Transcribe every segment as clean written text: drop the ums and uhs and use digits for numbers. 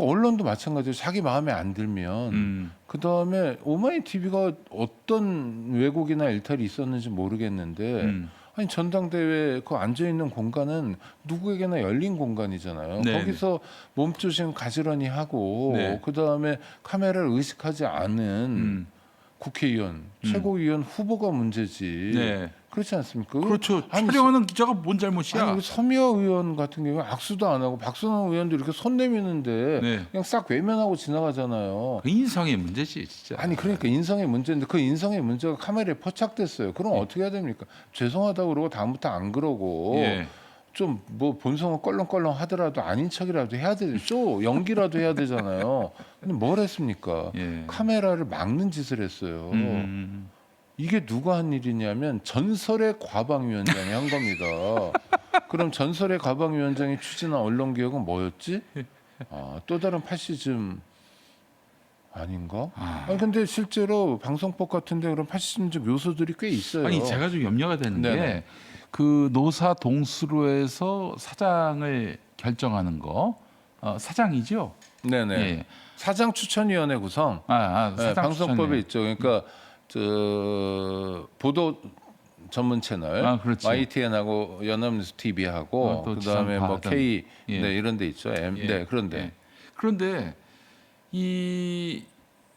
그러니까 언론도 마찬가지로 자기 마음에 안 들면 그다음에 오마이TV가 어떤 왜곡이나 일탈이 있었는지 모르겠는데 아니 전당대회 그 앉아 있는 공간은 누구에게나 열린 공간이잖아요. 네, 거기서 몸조심 가지런히 하고 네. 그다음에 카메라를 의식하지 않은 국회의원, 최고위원 후보가 문제지. 네. 그렇지 않습니까? 그렇죠. 아니, 촬영하는 기자가 뭔 잘못이야? 아니 우리 서미화 의원 같은 경우에 악수도 안 하고 박선원 의원도 이렇게 손 내미는데 네. 그냥 싹 외면하고 지나가잖아요. 그 인성의 문제지, 진짜. 아니 그러니까 인성의 문제인데 그 인성의 문제가 카메라에 포착됐어요. 그럼 어떻게 해야 됩니까? 죄송하다고 그러고 다음부터 안 그러고 예. 좀 뭐 본성은 껄렁껄렁 하더라도 아닌 척이라도 해야 되죠. 연기라도 해야 되잖아요. 근데 뭘 했습니까? 예. 카메라를 막는 짓을 했어요. 이게 누가 한 일이냐면 전설의 과방위원장이 한 겁니다. 그럼 전설의 과방위원장이 추진한 언론개혁은 뭐였지? 또 다른 파시즘 아닌가? 아니 근데 실제로 방송법 같은데 그런 파시즘적 요소들이 꽤 있어요. 아니 제가 좀 염려가 되는 네네. 게 그 노사 동수로에서 사장을 결정하는 거 사장이죠. 네네. 예. 사장 추천위원회 구성. 네, 사장 방송법에 추천이에요. 있죠. 그러니까 저 보도 전문 채널 그렇지. YTN하고 연합뉴스 TV하고 또 그다음에 뭐 지상파 K 예. 네, 이런 데 있죠. M 예. 네, 그런데 예. 그런데 이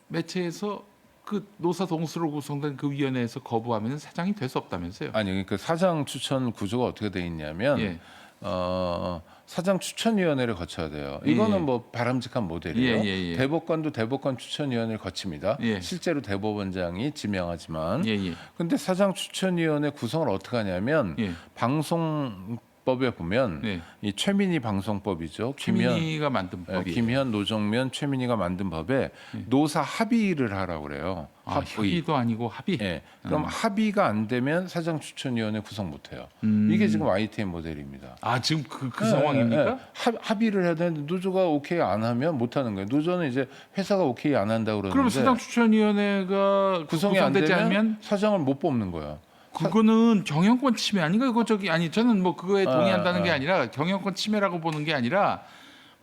매체에서 그 노사 동수로 구성된 그 위원회에서 거부하면 사장이 될 수 없다면서요? 아니 그러니까 사장 추천 구조가 어떻게 돼 있냐면 예. 사장 추천위원회를 거쳐야 돼요. 이거는 예. 뭐 바람직한 모델이에요. 예. 대법관도 대법관 추천위원회를 거칩니다. 예. 실제로 대법원장이 지명하지만. 예. 근데 사장 추천위원회 구성을 어떻게 하냐면 예. 방송법에 보면 네. 이 최민희 방송법이죠. 최민희가 만든 법이. 김현, 노정면, 최민희가 만든 법에 노사 합의를 하라고 그래요. 합의도 아니고 합의. 예. 그럼 합의가 안 되면 사장 추천위원회 구성 못해요. 이게 지금 YTN 모델입니다. 지금 그 예, 상황입니까? 예. 합의를 해야 되는데 노조가 오케이 안 하면 못 하는 거예요. 노조는 이제 회사가 오케이 안 한다고 그러는데 그럼 사장 추천위원회가 구성이 안 구성되지 되면 않으면 사장을 못 뽑는 거예요. 그거는 경영권 침해 아닌가? 이거 아니 저는 뭐 그거에 동의한다는 게 아. 아니라 경영권 침해라고 보는 게 아니라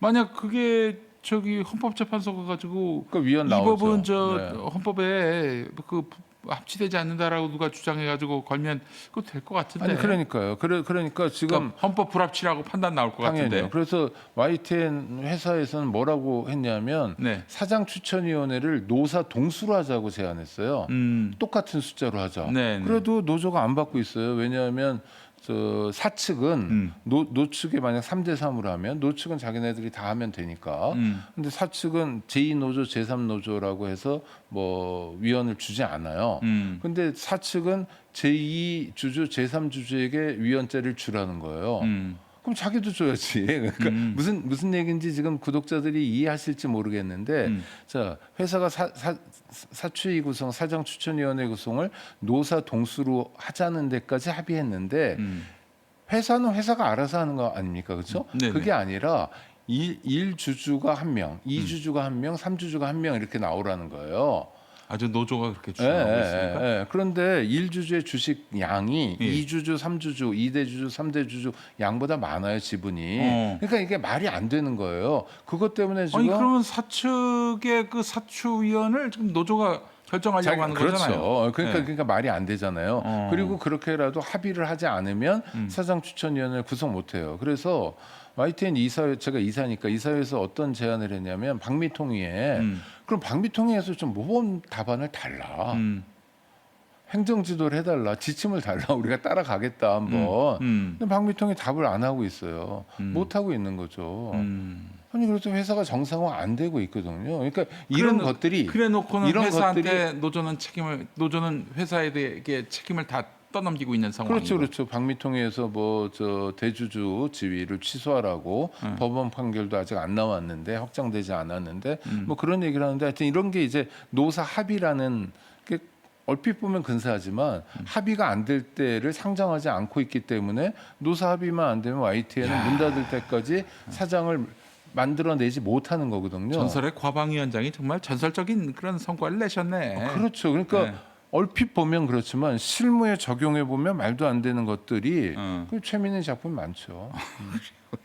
만약 그게 헌법재판소가 가지고 그 위원 이 나오죠. 법은 네. 헌법에 그 합치되지 않는다라고 누가 주장해 가지고 걸면 그거 될 것 같은데. 아니 그러니까요. 그러니까 지금 그러니까 헌법 불합치라고 판단 나올 것 당연히요. 같은데. 그래서 YTN 회사에서는 뭐라고 했냐면 네. 사장 추천위원회를 노사 동수로 하자고 제안했어요. 똑같은 숫자로 하자. 네, 네. 그래도 노조가 안 받고 있어요. 왜냐하면 저 사측은 노측에 만약 3대 3으로 하면 노측은 자기네들이 다 하면 되니까. 근데 사측은 제2노조, 제3노조라고 해서 뭐 위원을 주지 않아요. 근데 사측은 제2주주, 제3주주에게 위원제를 주라는 거예요. 그럼 자기도 줘야지. 그러니까 무슨 얘기인지 지금 구독자들이 이해하실지 모르겠는데, 자 회사가 사추위 구성, 사장 추천위원회 구성을 노사 동수로 하자는 데까지 합의했는데, 회사는 회사가 알아서 하는 거 아닙니까, 그렇죠? 네네. 그게 아니라 1주주가 1명, 2주주가 1명, 3주주가 1명 이렇게 나오라는 거예요. 아주 노조가 그렇게 주장하고 있습니까? 예. 그런데 1주주의 주식 양이 예. 2주주, 3주주, 2대주주, 3대주주 양보다 많아요, 지분이. 어. 그러니까 이게 말이 안 되는 거예요. 그것 때문에 지금 아니 그러면 사측의 그 사추위원을 지금 노조가 결정하려고 하는 그렇죠. 거잖아요. 그러니까 말이 안 되잖아요. 그리고 그렇게라도 합의를 하지 않으면 사장 추천위원회를 구성 못 해요. 그래서 YTN 이사회, 제가 이사니까 이사회에서 어떤 제안을 했냐면 방미통위에 그럼 방미통위에서 좀 모범 답안을 달라. 행정 지도를 해달라. 지침을 달라. 우리가 따라가겠다 한번. 근데 방미통이 답을 안 하고 있어요. 못 하고 있는 거죠. 아니 그래서 회사가 정상화 안 되고 있거든요. 그러니까 이런 것들이 그래놓고는 이런 회사한테 노조는 회사에게 책임을 다 떠넘기고 있는 상황이고. 그렇죠. 방미통위에서 뭐 저 대주주 지위를 취소하라고 법원 판결도 아직 안 나왔는데 확정되지 않았는데 뭐 그런 얘기를 하는데 하여튼 이런 게 이제 노사 합의라는 게 얼핏 보면 근사하지만 합의가 안 될 때를 상정하지 않고 있기 때문에 노사 합의만 안 되면 YTN은 문 닫을 때까지 사장을 만들어내지 못하는 거거든요. 전설의 과방위원장이 정말 전설적인 그런 성과를 내셨네. 그렇죠. 그러니까 네. 얼핏 보면 그렇지만 실무에 적용해 보면 말도 안 되는 것들이 그 최민희 작품이 많죠.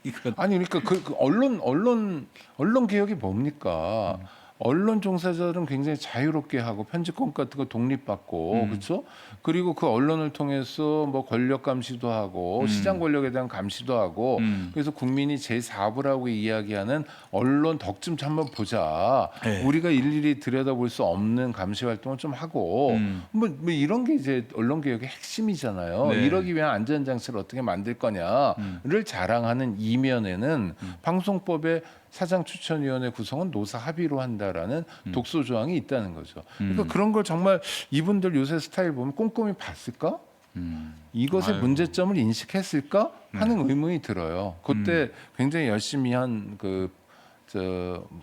이거 아니 그러니까 그 언론 개혁이 뭡니까? 언론 종사자들은 굉장히 자유롭게 하고 편집권 같은 거 독립받고 그렇죠? 그리고 그 언론을 통해서 뭐 권력 감시도 하고 시장 권력에 대한 감시도 하고 그래서 국민이 제4부라고 이야기하는 언론 덕 좀 한번 보자. 네. 우리가 일일이 들여다볼 수 없는 감시 활동을 좀 하고 뭐 이런 게 이제 언론 개혁의 핵심이잖아요. 네. 이러기 위한 안전 장치를 어떻게 만들 거냐를 자랑하는 이면에는 방송법의 사장 추천위원회 구성은 노사 합의로 한다라는 독소 조항이 있다는 거죠. 그러니까 그런 걸 정말 이분들 요새 스타일 보면 꼼꼼히 봤을까? 이것의 아유. 문제점을 인식했을까? 하는 의문이 들어요. 그때 굉장히 열심히 한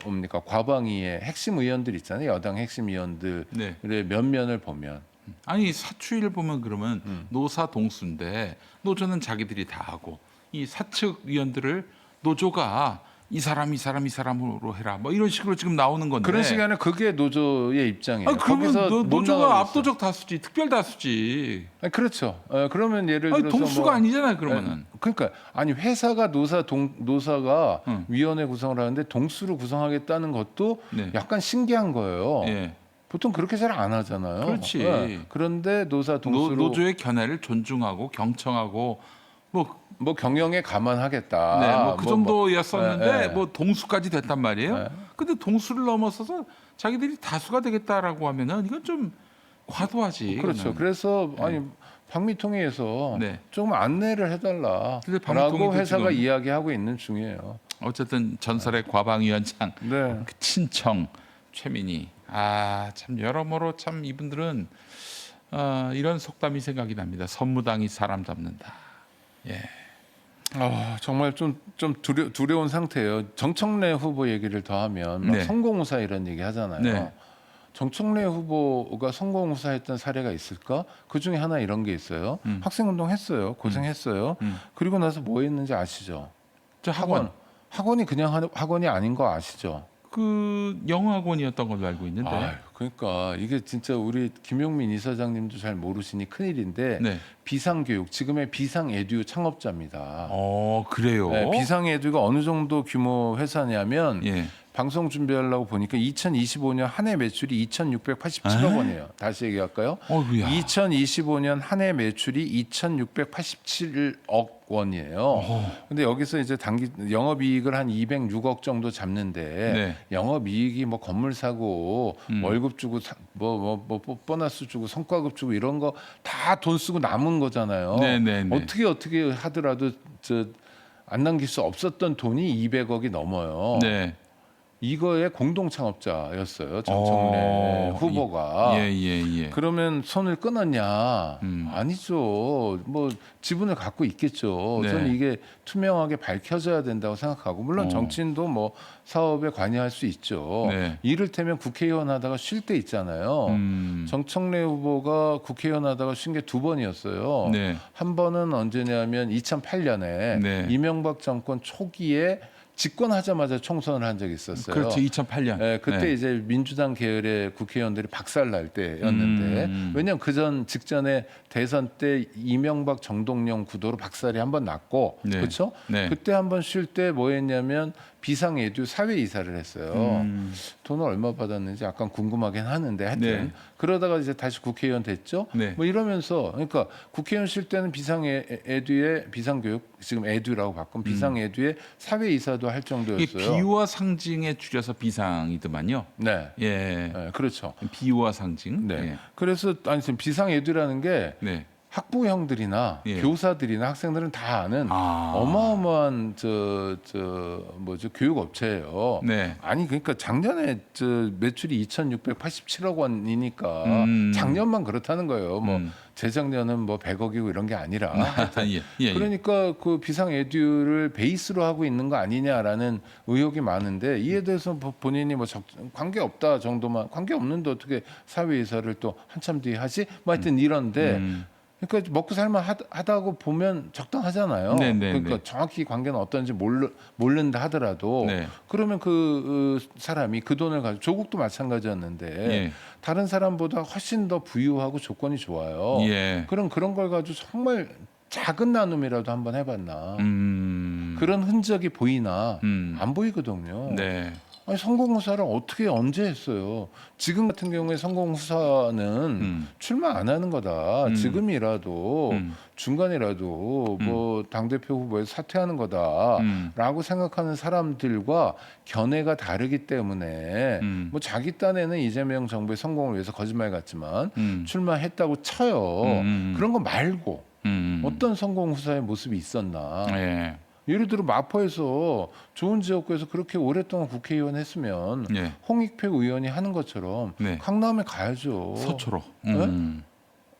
뭡니까 과방위의 핵심 의원들 있잖아요. 여당 핵심 의원들의 네. 면면을 보면 아니 사추위를 보면 그러면 노사 동수인데 노조는 자기들이 다 하고 이 사측 위원들을 노조가 이 사람으로 해라 뭐 이런 식으로 지금 나오는 건데 그런 시간에 그게 노조의 입장이에요. 아니, 그러면 거기서 못 노조가 나가고 있어요. 압도적 다수지 특별 다수지. 아니, 그렇죠. 그러면 예를 아니, 들어서 동수가 뭐, 아니잖아요 그러면은. 그러니까 아니 회사가 노사가 응. 위원회 구성을 하는데 동수를 구성하겠다는 것도 네. 약간 신기한 거예요. 예. 보통 그렇게 잘 안 하잖아요. 그렇지. 그런데 노사 동수로 노조의 견해를 존중하고 경청하고 뭐 경영에 감안하겠다. 네, 뭐 그 정도였었는데 예, 예. 뭐 동수까지 됐단 말이에요. 네. 근데 동수를 넘어서서 자기들이 다수가 되겠다라고 하면은 이건 좀 과도하지. 그렇죠. 이거는. 그래서 아니 방미통위에서 네. 조금 안내를 해달라라고 근데 방미통위도 회사가 지금- 이야기하고 있는 중이에요. 어쨌든 전설의 과방위원장 네. 그 친청 최민희 참 여러모로 참 이분들은 이런 속담이 생각이 납니다. 선무당이 사람 잡는다. 예. 정말 좀 두려운 상태예요. 정청래 후보 얘기를 더 하면 막 네. 성공후사 이런 얘기 하잖아요. 네. 정청래 후보가 성공후사했던 사례가 있을까? 그 중에 하나 이런 게 있어요. 학생운동 했어요. 고생했어요. 그리고 나서 뭐 했는지 아시죠? 저 학원 학원이 그냥 학원이 아닌 거 아시죠? 그 영어학원이었던 걸로 알고 있는데. 그러니까 이게 진짜 우리 김용민 이사장님도 잘 모르시니 큰일인데 네. 비상교육 지금의 비상에듀 창업자입니다. 그래요. 네, 비상에듀가 어느 정도 규모 회사냐면 예. 방송 준비하려고 보니까 2025년 한 해 매출이 2,687억 원이에요. 다시 얘기할까요? 어이구야. 2025년 한 해 매출이 2,687억 원이에요. 근데 여기서 이제 단기 영업이익을 한 206억 정도 잡는데 네. 영업이익이 뭐 건물 사고 월급 주고 뭐 보너스 주고 성과급 주고 이런 거 다 돈 쓰고 남은 거잖아요. 네네네. 어떻게 하더라도 안 남길 수 없었던 돈이 200억이 넘어요. 네. 이거의 공동 창업자였어요. 정청래 후보가. 예. 그러면 손을 끊었냐? 아니죠. 뭐 지분을 갖고 있겠죠. 네. 저는 이게 투명하게 밝혀져야 된다고 생각하고 물론 정치인도 뭐 사업에 관여할 수 있죠. 네. 이를테면 국회의원 하다가 쉴 때 있잖아요. 정청래 후보가 국회의원 하다가 쉰 게 2번이었어요. 네. 한 번은 언제냐면 2008년에 네. 이명박 정권 초기에 집권하자마자 총선을 한 적이 있었어요. 그렇죠. 2008년. 네, 그때 이제 민주당 계열의 국회의원들이 박살날 때였는데 왜냐하면 그전 직전에 대선 때 이명박 정동영 구도로 박살이 한 번 났고 네. 그렇죠? 네. 그때 한 번 쉴 때 뭐 했냐면 비상에듀 사회 이사를 했어요. 돈을 얼마 받았는지 약간 궁금하긴 하는데 하여튼 네. 그러다가 이제 다시 국회의원 됐죠. 네. 뭐 이러면서 그러니까 국회의원 쉴 때는 비상에듀의 비상교육 지금 에듀라고 바꾼 비상에듀의 사회 이사도 할 이 정도였어요. 비유와 상징에 줄여서 비상이더만요. 네. 예. 네, 그렇죠. 비유와 상징. 네. 예. 그래서 아니 지금 비상에듀라는 게 네. 학부형들이나 예. 교사들이나 학생들은 다 아는 어마어마한 뭐죠 교육 업체예요. 네. 아니 그러니까 작년에 매출이 2,687억 원이니까 작년만 그렇다는 거예요. 뭐 재작년은 뭐 100억이고 이런 게 아니라 예. 그러니까 그 비상 에듀를 베이스로 하고 있는 거 아니냐라는 의혹이 많은데 이에 대해서 본인이 뭐 관계 없다 정도만 관계 없는데 어떻게 사회이사를 또 한참 뒤에 하지? 뭐 하여튼 이런데 그러니까 먹고 살만 하다고 보면 적당하잖아요. 네네네. 그러니까 정확히 관계는 어떤지 모른다 하더라도 네. 그러면 그 사람이 그 돈을 가지고 조국도 마찬가지였는데 예. 다른 사람보다 훨씬 더 부유하고 조건이 좋아요. 예. 그런 걸 가지고 정말 작은 나눔이라도 한번 해봤나. 그런 흔적이 보이나 안 보이거든요. 네. 아니, 성공후사를 어떻게 언제 했어요? 지금 같은 경우에 성공후사는 출마 안 하는 거다. 지금이라도 중간이라도 뭐 당대표 후보에서 사퇴하는 거다라고 생각하는 사람들과 견해가 다르기 때문에 뭐 자기 딴에는 이재명 정부의 성공을 위해서 거짓말 같지만 출마했다고 쳐요. 그런 거 말고 어떤 성공후사의 모습이 있었나. 예. 예를 들어 마포에서 좋은 지역구에서 그렇게 오랫동안 국회의원 했으면 예. 홍익표 의원이 하는 것처럼 네. 강남에 가야죠. 서초로.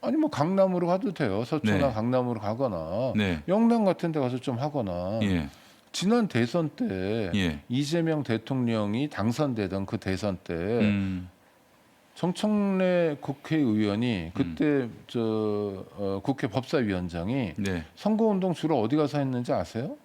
아니 뭐 강남으로 가도 돼요. 서초나 네. 강남으로 가거나 네. 영남 같은 데 가서 좀 하거나. 예. 지난 대선 때 예. 이재명 대통령이 당선되던 그 대선 때 음. 정청래 국회의원이 그때 국회 법사위원장이 네. 선거운동 주로 어디 가서 했는지 아세요?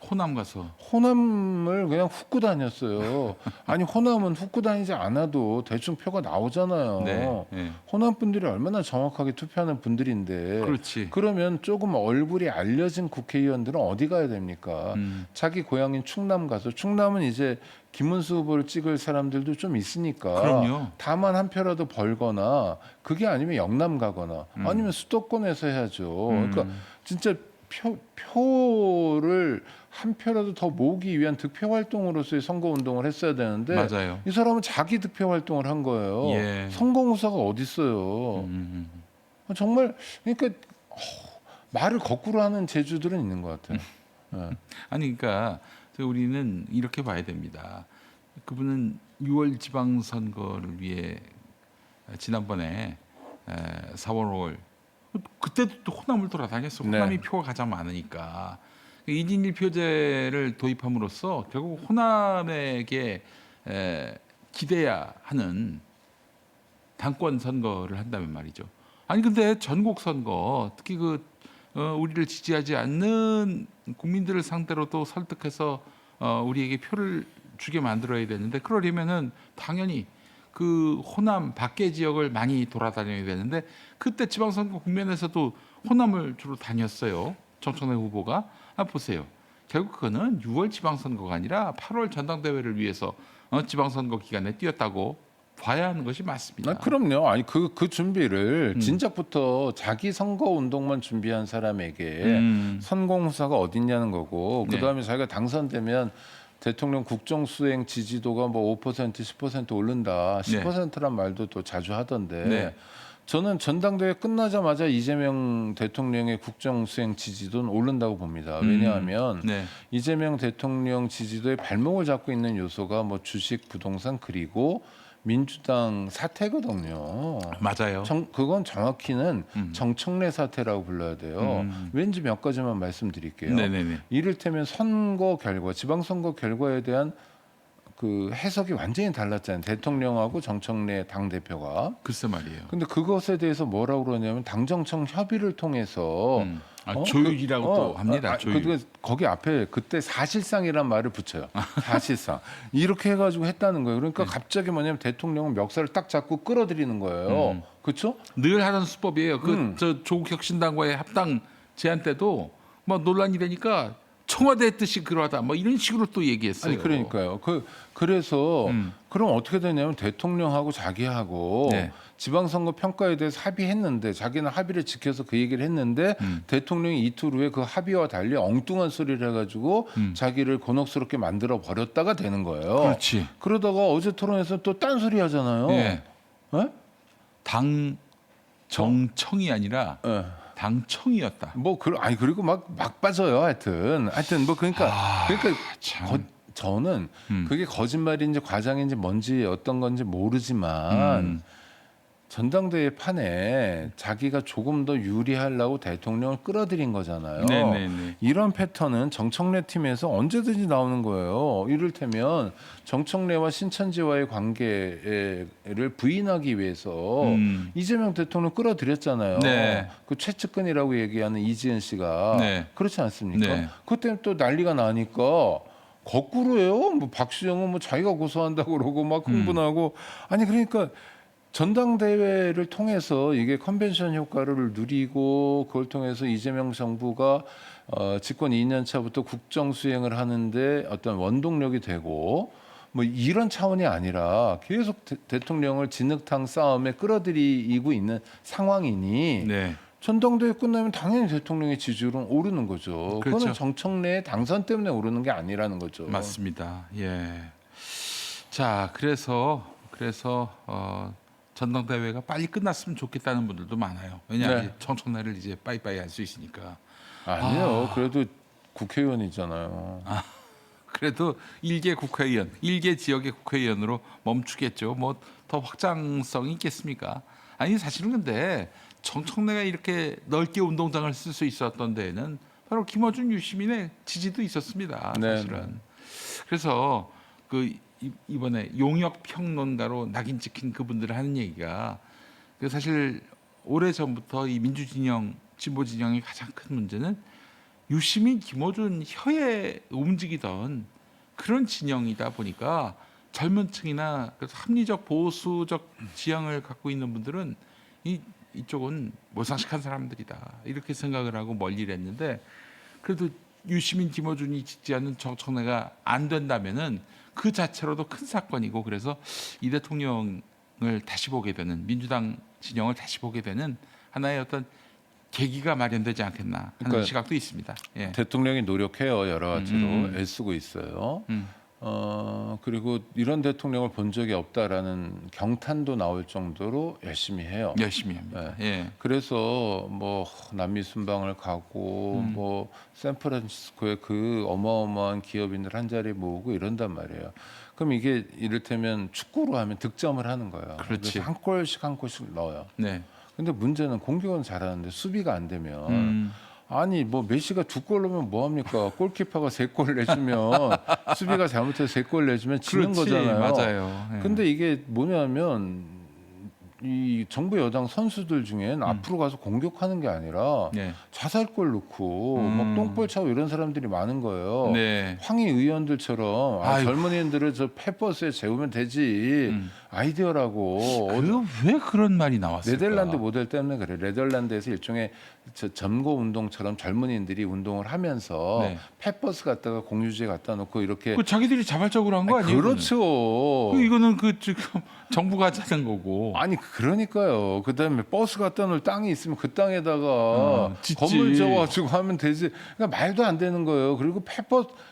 호남 가서. 호남을 그냥 훅고 다녔어요. 아니 호남은 훅고 다니지 않아도 대충 표가 나오잖아요. 네. 예. 호남 분들이 얼마나 정확하게 투표하는 분들인데 그렇지. 그러면 조금 얼굴이 알려진 국회의원들은 어디 가야 됩니까? 음. 자기 고향인 충남 가서 충남은 이제 김문수 후보를 찍을 사람들도 좀 있으니까 그럼요. 다만 한 표라도 벌거나 그게 아니면 영남 가거나 아니면 수도권에서 해야죠. 그러니까 진짜 표를 한 표라도 더 모으기 위한 득표 활동으로서의 선거 운동을 했어야 되는데 맞아요. 이 사람은 자기 득표 활동을 한 거예요. 예. 성공후사가 어디 있어요? 정말 그러니까 말을 거꾸로 하는 재주들은 있는 것 같아요. 네. 아니 그러니까 우리는 이렇게 봐야 됩니다. 그분은 6월 지방선거를 위해 지난번에 4월, 5월 그때도 또 호남을 돌아다녔어. 호남이 네. 표가 가장 많으니까 1인 1표제를 도입함으로써 결국 호남에게 기대야 하는 당권 선거를 한다면 말이죠. 아니 근데 전국 선거 특히 우리를 지지하지 않는 국민들을 상대로도 설득해서 우리에게 표를 주게 만들어야 되는데 그러려면은 당연히 그 호남 밖의 지역을 많이 돌아다녀야 되는데 그때 지방선거 국면에서도 호남을 주로 다녔어요. 정청래 후보가. 보세요. 결국 그거는 6월 지방선거가 아니라 8월 전당대회를 위해서 지방선거 기간에 뛰었다고 봐야 하는 것이 맞습니다. 그럼요. 아니 그 준비를 진작부터 자기 선거 운동만 준비한 사람에게 선공후사가 어딨냐는 거고 네. 그다음에 자기가 당선되면 대통령 국정수행 지지도가 뭐 5% 10% 오른다. 10%란 말도 또 자주 하던데 네. 저는 전당대회 끝나자마자 이재명 대통령의 국정수행 지지도는 오른다고 봅니다. 왜냐하면 네. 이재명 대통령 지지도의 발목을 잡고 있는 요소가 뭐 주식, 부동산 그리고 민주당 사태거든요. 맞아요. 그건 정확히는 정청래 사태라고 불러야 돼요. 왠지 몇 가지만 말씀드릴게요. 네네네. 이를테면 선거 결과, 지방선거 결과에 대한 그 해석이 완전히 달랐잖아요. 대통령하고 정청래 당대표가. 글쎄 말이에요. 근데 그것에 대해서 뭐라고 그러냐면 당정청 협의를 통해서 조율이라고 또 합니다. 조율. 거기 앞에 그때 사실상이란 말을 붙여요. 사실상 이렇게 해가지고 했다는 거예요. 그러니까 갑자기 뭐냐면 대통령은 멱살을 딱 잡고 끌어들이는 거예요. 그렇죠? 늘 하던 수법이에요. 저 조국 혁신당과의 합당 제안 때도 뭐 논란이 되니까 청와대 했듯이 그러하다 뭐 이런 식으로 또 얘기했어요. 아니 그러니까요. 그래서 그럼 어떻게 되냐면 대통령하고 자기하고 네. 지방선거 평가에 대해서 합의했는데 자기는 합의를 지켜서 그 얘기를 했는데 대통령이 이틀 후에 그 합의와 달리 엉뚱한 소리를 해가지고 자기를 곤혹스럽게 만들어 버렸다가 되는 거예요. 그렇지. 그러다가 어제 토론에서 또 딴소리 하잖아요. 네. 네? 당 정청이 아니라 네. 당청이었다. 아니 그리고 막 빠져요. 하여튼 뭐 그러니까 참. 저는 그게 거짓말인지 과장인지 뭔지 어떤 건지 모르지만 전당대회 판에 자기가 조금 더 유리하려고 대통령을 끌어들인 거잖아요. 네네네. 이런 패턴은 정청래 팀에서 언제든지 나오는 거예요. 이를테면 정청래와 신천지와의 관계를 부인하기 위해서 이재명 대통령 끌어들였잖아요. 네. 그 최측근이라고 얘기하는 이지은 씨가 네. 그렇지 않습니까? 네. 그것 때문에 또 난리가 나니까 거꾸로예요. 뭐 박수영은 뭐 자기가 고소한다고 그러고 막 흥분하고 아니 그러니까 전당대회를 통해서 이게 컨벤션 효과를 누리고 그걸 통해서 이재명 정부가 집권 2년 차부터 국정 수행을 하는데 어떤 원동력이 되고 뭐 이런 차원이 아니라 계속 대통령을 진흙탕 싸움에 끌어들이고 있는 상황이니 네. 전당대회 끝나면 당연히 대통령의 지지율은 오르는 거죠. 그렇죠. 그거는 정청래의 당선 때문에 오르는 게 아니라는 거죠. 맞습니다. 예. 자, 그래서 전당대회가 빨리 끝났으면 좋겠다는 분들도 많아요. 왜냐하면 네. 청청래를 이제 빠이빠이 할 수 있으니까. 아니요. 그래도 국회의원이잖아요. 그래도 일개 국회의원, 일개 지역의 국회의원으로 멈추겠죠. 뭐 더 확장성이 있겠습니까? 아니 사실은 근데 정청래가 이렇게 넓게 운동장을 쓸 수 있었던 데에는 바로 김어준 유시민의 지지도 있었습니다. 네. 사실은. 그래서 그 이번에 용역 평론가로 낙인 찍힌 그분들 하는 얘기가 그 사실 오래 전부터 이 민주 진영, 진보 진영의 가장 큰 문제는 유시민, 김어준 혀에 움직이던 그런 진영이다 보니까 젊은 층이나 그래서 합리적 보수적 지향을 갖고 있는 분들은 이쪽은 모상식한 사람들이다 이렇게 생각을 하고 멀리를 했는데 그래도 유시민, 김어준이 지지하는 정청래가 안 된다면은 그 자체로도 큰 사건이고 그래서 이 대통령을 다시 보게 되는 민주당 진영을 다시 보게 되는 하나의 어떤 계기가 마련되지 않겠나 하는 그러니까 시각도 있습니다. 예. 대통령이 노력해요. 여러 가지로 애쓰고 있어요. 음. 그리고 이런 대통령을 본 적이 없다라는 경탄도 나올 정도로 열심히 해요. 열심히 합니다. 예. 그래서 뭐 남미 순방을 가고 뭐 샌프란시스코에 그 어마어마한 기업인들 한 자리 모으고 이런단 말이에요. 그럼 이게 이를테면 축구로 하면 득점을 하는 거예요. 그렇지. 그래서 한 골씩 한 골씩 넣어요. 네. 근데 문제는 공격은 잘하는데 수비가 안 되면 아니 뭐 메시가 2골 넣으면 뭐 합니까? 골키퍼가 3골 내주면 수비가 잘못해서 3골 내주면 지는 그렇지. 거잖아요. 맞아요. 예. 근데 이게 뭐냐면 이 정부 여당 선수들 중엔 앞으로 가서 공격하는 게 아니라 예. 자살골 넣고 막 똥볼 차고 이런 사람들이 많은 거예요. 네. 황희 의원들처럼 아이고. 젊은이들을 저 펫버스에 재우면 되지 아이디어라고. 왜 그런 말이 나왔을까? 네덜란드 모델 때문에 그래. 네덜란드에서 일종의 점거 운동처럼 젊은이들이 운동을 하면서 네. 펫버스 갖다가 공유지에 갖다 놓고 이렇게 그 자기들이 자발적으로 한 거 아니에요? 그렇죠. 이거는 그 지금 정부가 하자는 거고. 아니 그러니까요. 그다음에 버스 갖다 놓을 땅이 있으면 그 땅에다가 짓지. 건물 지어가지고 하면 되지. 그러니까 말도 안 되는 거예요. 그리고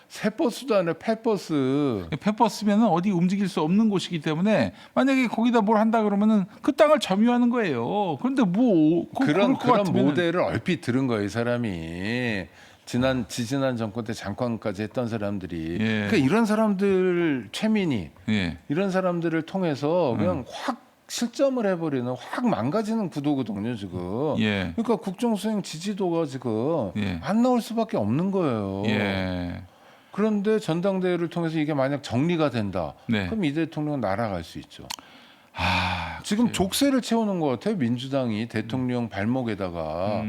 새 버스도 아니라 펫버스. 페퍼스면은 어디 움직일 수 없는 곳이기 때문에 만약에 거기다 뭘 한다 그러면은 그 땅을 점유하는 거예요. 그런데 뭐 그런 그럴 것 같으면은 모델을 얼핏 들은 거예요, 이 사람이. 지지난 정권 때 장관까지 했던 사람들이. 예. 그러니까 이런 사람들 최민희 예. 이런 사람들을 통해서 그냥 확 실점을 해버리는 확 망가지는 구도거든요 지금. 예. 그러니까 국정수행 지지도가 지금 예. 안 나올 수밖에 없는 거예요. 예. 그런데 전당대회를 통해서 이게 만약 정리가 된다. 네. 그럼 이 대통령은 날아갈 수 있죠. 아, 지금 족쇄를 채우는 것 같아요. 민주당이 대통령 발목에다가.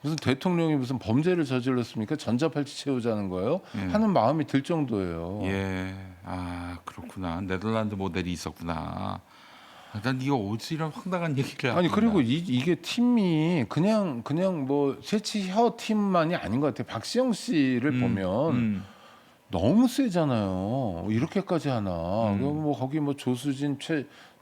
무슨 대통령이 무슨 범죄를 저질렀습니까? 전자팔찌 채우자는 거예요? 하는 마음이 들 정도예요. 예. 아, 그렇구나. 네덜란드 모델이 있었구나. 난 이거 어디서 이런 황당한 얘기를 아니 하는가. 그리고 이게 팀이 그냥 뭐 새치혀 팀만이 아닌 것 같아요. 박시영 씨를 보면 너무 세잖아요. 이렇게까지 하나. 그럼 뭐 거기 뭐 조수진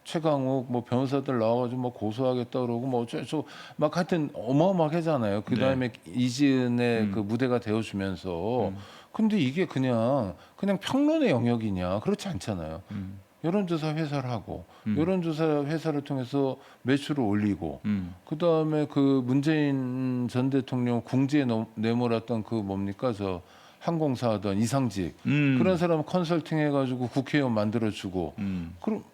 최강욱 뭐 변호사들 나와가지고 뭐 고소하겠다 그러고 뭐 어쩌고 막 하여튼 어마어마하잖아요. 그 다음에 이지은의 그 무대가 되어주면서. 근데 이게 그냥 평론의 영역이냐? 그렇지 않잖아요. 여론조사 회사를 하고 여론조사 회사를 통해서 매출을 올리고 그 다음에 그 문재인 전 대통령 궁지에 내몰았던 그 뭡니까 저 항공사 하던 이상직 그런 사람 컨설팅 해가지고 국회의원 만들어주고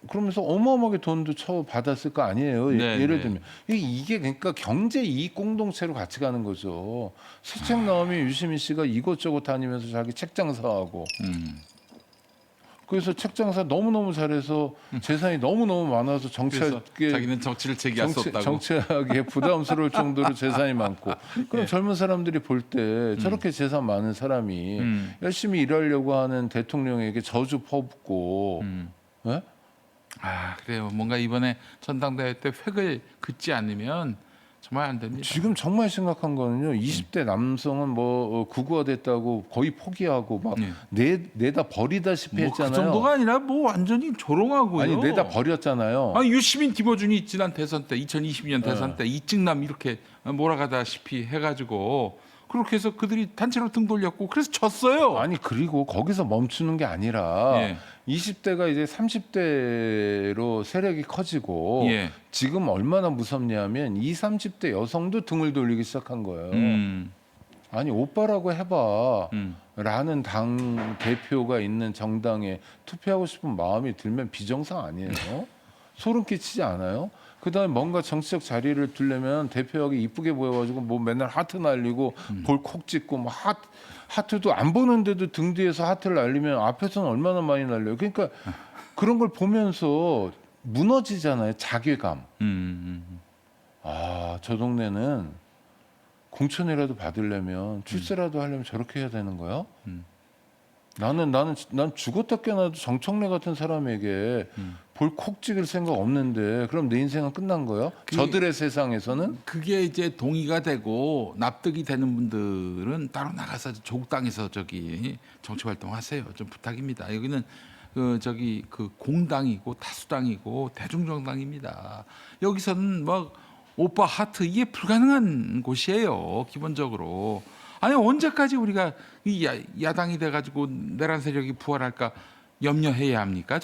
그러면서 어마어마하게 돈도 쳐 받았을 거 아니에요. 네, 예를 네. 들면 이게 그러니까 경제 이익 공동체로 같이 가는 거죠. 새 책 나오면 유시민 씨가 이것저것 다니면서 자기 책 장사하고 그래서 책 장사 너무너무 잘해서 재산이 너무너무 많아서 그래서 정치하기에 자기는 정치를 제기할 수 없다고. 정치하기에 부담스러울 정도로 재산이 많고 그럼 예. 젊은 사람들이 볼 때 저렇게 재산 많은 사람이 열심히 일하려고 하는 대통령에게 저주 퍼붓고 예? 아 그래요. 뭔가 이번에 전당대회 때 획을 긋지 않으면 정말 안 됩니다. 지금 정말 심각한 거는요. 20대 남성은 뭐 국어됐다고 거의 포기하고 막 내다 버리다시피 뭐 했잖아요. 그 정도가 아니라 뭐 완전히 조롱하고요. 아니 내다 버렸잖아요. 아니 유시민 디버준이 지난 대선 때 2022년 대선 때 이증남 이렇게 몰아가다시피 해가지고 그렇게 해서 그들이 단체로 등 돌렸고 그래서 졌어요. 아니 그리고 거기서 멈추는 게 아니라 예. 20대가 이제 30대로 세력이 커지고 예. 지금 얼마나 무섭냐면 20, 30대 여성도 등을 돌리기 시작한 거예요. 아니 오빠라고 해봐 라는 당 대표가 있는 정당에 투표하고 싶은 마음이 들면 비정상 아니에요? 소름 끼치지 않아요? 그다음에 뭔가 정치적 자리를 두려면 대표하기 이쁘게 보여가지고 뭐 맨날 하트 날리고 볼 콕 찍고 뭐 하트도 안 보는데도 등 뒤에서 하트를 날리면 앞에서는 얼마나 많이 날려요. 그러니까 그런 걸 보면서 무너지잖아요. 자괴감. 아, 저 동네는 공천이라도 받으려면 출세라도 하려면 저렇게 해야 되는 거야? 난 죽었다 깨어나도 정청래 같은 사람에게 볼 콕 찍을 생각 없는데 그럼 내 인생은 끝난 거야? 저들의 세상에서는? 그게 이제 동의가 되고 납득이 되는 분들은 따로 나가서 조국 땅에서 저기 정치 활동하세요. 좀 부탁입니다. 여기는 그 공당이고 다수당이고 대중정당입니다. 여기서는 막 오빠 하트 이게 불가능한 곳이에요. 기본적으로. 아니 언제까지 우리가 이 야당이 돼가지고 내란 세력이 부활할까 염려해야 합니까?